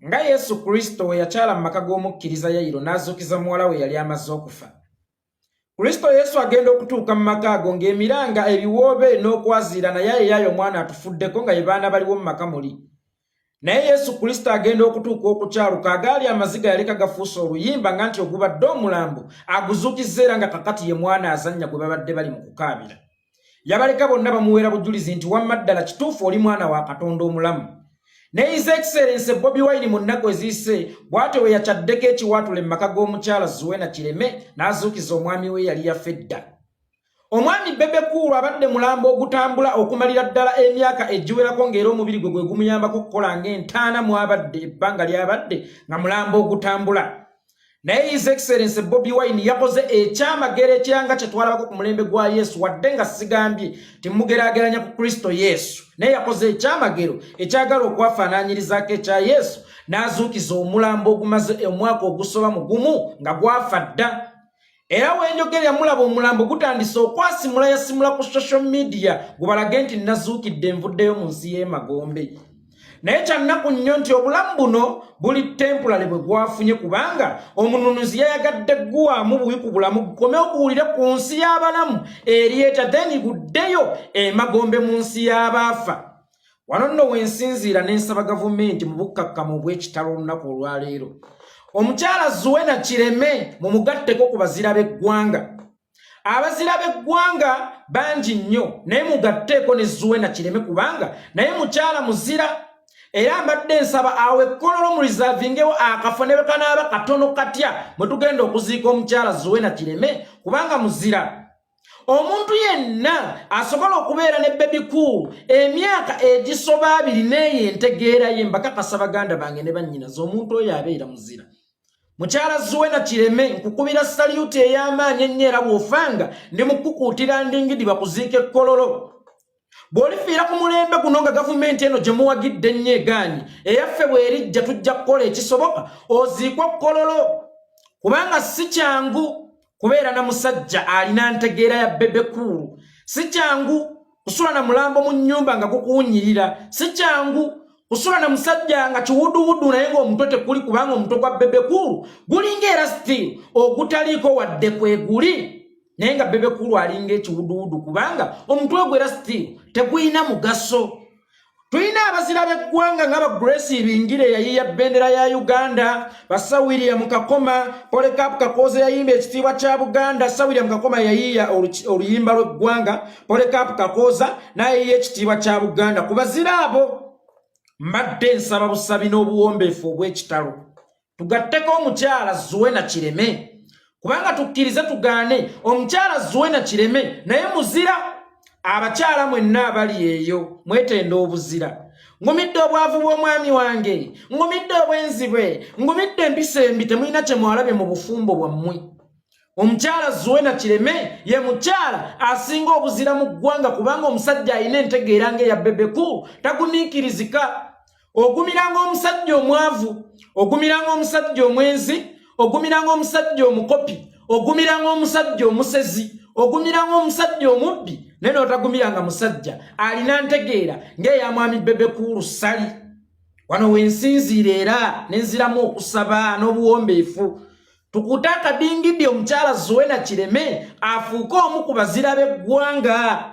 nga Yesu Kristo yakyala mu maka g'omukkiriza Yayiro n'azuukiza muwala we yali amaze okufa. Kristo Yesu agenda okutuuka mu maka ago ng'emiranga ebiwoobe n'okwaziira naye yaayo omwana atufuddeko nga ye baana baliwo mu maka muli. Naye Yesu Kristo agenda okutuuka okukyaluka agaali amaziga yaleka gafuusa oluyimba nga nti ogubadde omulambo aguzuukizza era nga kakati ye mwana azannya gwe babadde bali mu kukaabira. Yabaleka bonna bamuweera bujulizi nti wamma ddala kituufu oli mwana wa Katonda omulamu. Ne His Excellency Bobi Wine mu nnaku eziyise bw'atyo we yakyaddeko ekiwaatule mu maka g'omukyala Zuena Kireme n'azuukiza omwami we yali yaffe dda. Omwami Bebe Cool abadde mulambo ogutambula okumalira ddala emyaka egiwerako ng'era omubiri gwe gumuyambako okukola ng'entaana mu abadde ebbanga ly'abadde nga mulambo ogutambula. Naye His Excellency Bobi Wine yakoze ekyamagero ekiranga kye twalabako ku mulembe gwa Yesu wadde nga sigambye timugerageranya ku Kristo Yesu. Naye yakoze ekyamagero ekyagala okwafaanaanyirizaako ekya Yesu n'azuukiza omulambo ogumaze omwaka ogusoba mu gumu nga gwafa dda. Era wenjogerera mulaba omulambo gutandise okwasimula yasimula ku social media gubalage nti nazuukidde nvuddeyo mu nsi y'emagombe. Naye kyannaku nnyo nti obulamu buno buli temporary bwe gwafunye kubanga omununuzi yayagadde gguwaamu buwi ku bulamu gukome okuwulira ku nsi y'abalamu eryeta then guddeyo emagombe mu nsi y'abaafa. Wano nno wensinziira n'ensaba gavumenti mu bukkakkamu obw'ekitalo olunaku olwaleero. Omukyala Zuena Kireme mumugatteko ku bazira b'eggwanga. Abazira b'eggwanga bangi nnyo naye mugatteeko ne Zuena Kireme kubanga naye mukyala muzira. Era mbadde nsaba awe Kololo mu reservingewo akafo ne kanaaba katono katya mwe tugenda okuziika omukyala Zuena Kireme kubanga muzira. Omuntu yenna asobola okubeera ne Baby Cool emyaka egisoba 2 n'eyo entegeera ye mbakakasa baganda bange ne bannyinaze omuntu oyo abeera muzira. Mukyala Zuena Kireme nkukubira salute ey'amaanyi ennyo era bw'ofanga ndi mukukuutira ndingidi bakuziike Kololo. Bw'olifiira ku mulembe guno nga gavumenti eno gye muwagidde nnyo egaanyi eyaffe bw'erijja tujja kukola ekisoboka oziikwa Kololo kubanga si kyangu kubeera na musajja alina ntegeera ya Bebe Cool. Si kyangu kusula na mulambo mu nnyumba nga gukuwunyirira. Si kyangu kusula na musajja nga kiwuduwudu naye ng'omutwe tekuli kubanga omutwe gwa Bebe Cool gulinga era still ogutaliiko wadde kweguli. Naye nga Bebe Cool alinga ekiwuduwudu kubanga omutwe gwe era still tegulina mugaso. Tulina abazira b'eggwanga ng'aba Grace Bingire yayiiya bbendera ya Uganda, bassa William Kakoma, Polycarp Kakoze yayimba ekitiibwa kya Buganda, Sir William Kakoma yayiiya oluyimba lw'eggwanga, Polycarp Kakoza n'ayiiya ekitiibwa kya Buganda. Ku bazira abo mbadde nsaba busabi n'obuwombeefu obw'ekitalo tugatteko omukyala Zuena Kireme kubanga tukkirize tugaane omukyala Zuena Kireme naye muzira. Abakyala mwenna abali eyo mwetenda obuzira. Ngumidde obwavu bw'omwami wange, ngumidde obwenzi bwe, ngumidde empisa embi temulina kye mwalabye mu bufumbo bwammwe. Omukyala Zuena Kireme ye mukyala asinga obuzira mu ggwanga kubanga omusajja alina entegeera ng'eya Bebe Cool tagumiikirizika. Ogumiranga omusajja omwavu, ogumiranga omusajja omwenzi, ogumiranga omusajja omukopi, ogumiranga omusajja omusezi, ogumiranga omusajja omubbi. Neno otagumiranga musajja alina ntegeera ng'eya mwami Bebe Cool sali. Wano wensinziira era nenziramu okusaba n'obuwombeefu tukutaka dingidi omukyala Zuena Kireme afuuke omu ku bazira b'eggwanga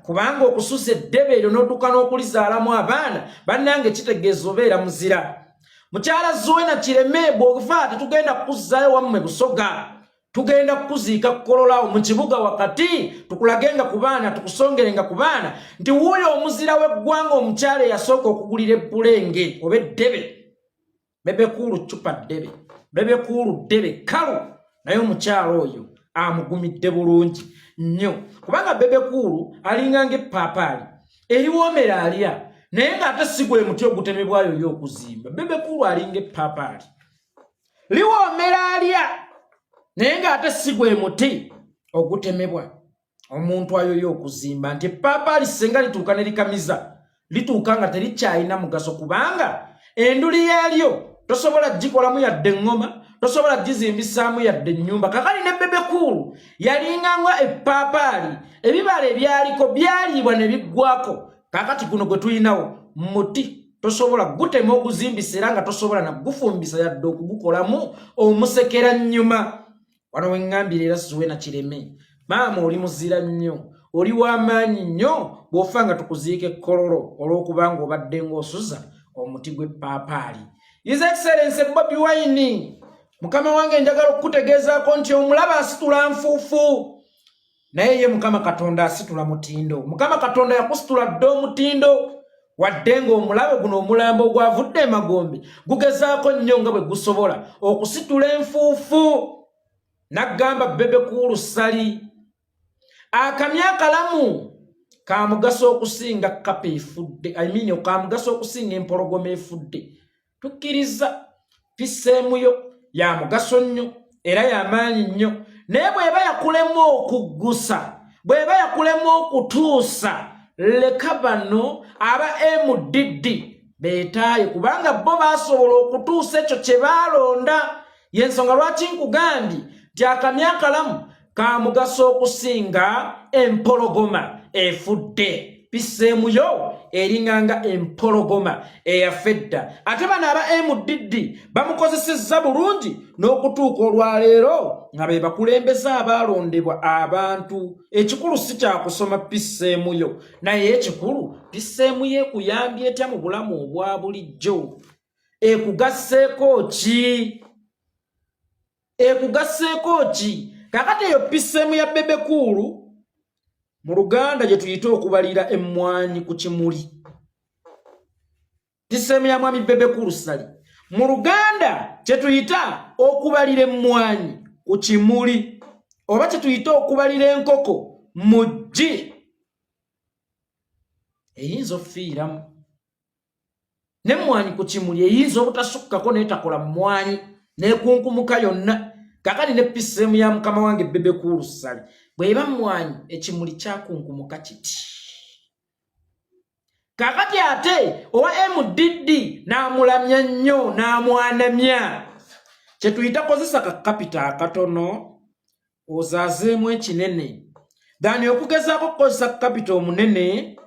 kubanga okususa eddebe eryo n'odduka n'okulizaalamu abaana bannange kitegeeza obeera muzira. Mukyala Zuena Kireme bw'ofa tetugenda kukuzzaayo wammwe Busoga, tugenda kukuziika Kololo mu kibuga wakati tukulagenga ku baana tukusongerenga ku baana nti wuuyo omuzira w'eggwanga omukyala yasooka okugulira ebbulenge oba eddebe. Bebe Cool cupa ddebe, Bebe Cool ddebe kalu naye omukyala oyo amugumidde bulungi nnyo kubanga Bebe Cool alinga ng'eppapaali eriwoomera alya naye ng'ate si gwe muti ogutemebwayo y'okuzimba. Bebe Cool alinga eppapaali liwoomera alya naye ng'ate si gwe muti ogutemebwa omuntu ayo y'okuzimba nti eppapaali senga lituuka ne likamiza lituuka nga terikyalina mugaso kubanga enduli yaalyo tosobola gikolamu yadde engoma, tosobola gizimbisaamu yadde ennyumba. Kakali ne Bebe Cool yalinganga eppapaali ebibala ebyaliko byaliibwa ne biggwako. Kakati guno gwe tulinawo muti tosobola gutema okuzimbisa era nga tosobola na gufumbisa yadde okugukolamu omusekera nnyuma. Wano wengambira era Zuena Kireme, maama oli muzira nnyo, oli w'amaanyi nnyo bw'ofa nga tukuziike Kololo olw'okubanga obadde ng'osuza omuti gw'eppaapaali. His Excellency Bobi Wine, mukama wange njagala okukutegeezaako nti omulaba asitula nfuufu, naye ye Mukama Katonda asitula mutindo. Mukama Katonda yakusitula dda omutindo, wadde ng'omulabe guno omulambo ogwavudde emagombe gugezaako nnyo nga bwe gusobola okusitula enfuufu. Nagamba Bebe Kulu Sali, akamya akalamu ka mugaso okusinga kapa efudde, ka mugaso okusinga empologoma efudde. Tukkiriza pisseemuyo ya mugaso nnyo era y'amaanyi nnyo, naye bw'eba yakulema okuggusa, bw'eba yakulema okutuusa, leka bano aba MDD beetaaye, kubanga bo baasobola okutuusa ekyo kye baalonda. Y'ensonga lwaki nkugambye nti akamya akalamu ka mugaso okusinga empologoma efudde. Pisseemuyo eringanga empologoma eyafedda. Ate bano aba MDD bamukozesezza bulungi n'okutuuka olwaleero nga be bakulembeza abaalondebwa abantu. Ekikulu si kya kusoma pisseemuyo, naye ekikulu pisseemuyo ekuyambye etya mu bulamu obwa bulijjo? Ekugasseeko ki? Ekugasseeko ki? Kakati eyo pisseemu ya Bebe Kulu mu Luganda gye tuyita okubalira emmwanyi ku kimuli. Pisseemu ya mwami Bebe Kulu Sali mu Luganda kye tuyita okubalira emmwanyi ku kimuli, oba kye tuyita okubalira enkoko mu ggi. Eyinza ofiiramu n'emmwanyi ku kimuli, eyinza obutasukkako n'etakola mmwanyi n'ekunkumuka yonna. Kakati ne pisseemu ya mukama wange Bebe Kulu Sali bw'eba mmwanyi ekimuli kyakunkumuka kiti. Kakati ate owa MDD n'amulamya nnyo n'amwanamya, kye tuyita kozesa kakapita akatono ozaazeemu ekinene, dani okugezaako kukozesa kapita omunene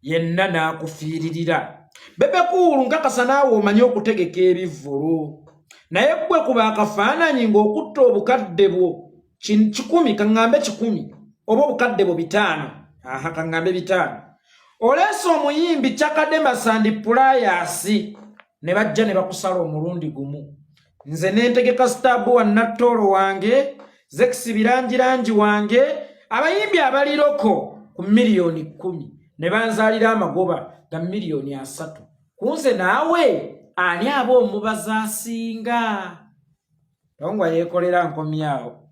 yenna n'akufiiririra. Bebe Kulu nkakasa naawe omanyi okutegeka ebivvulu, naye gwe kuba akafaananyi ng'okutta obukadde bwo 10, kaŋŋambe 10 oba obukadde bwo 5, kaŋŋambe 5. Oleese omuyimbi Kyakadema Sandi Pulayasi ne bajja ne bakusala omulundi gumu. Nze n'entegeka Staabu wa Natolo wange, Zex Birangirangi wange, abayimbi abaliroko ku miliyoni 10 ne banzaalira amagoba ga miliyoni 3. Kunze naawe ani abo omubaza asinga? Tongwa Yekolera nkomyawo.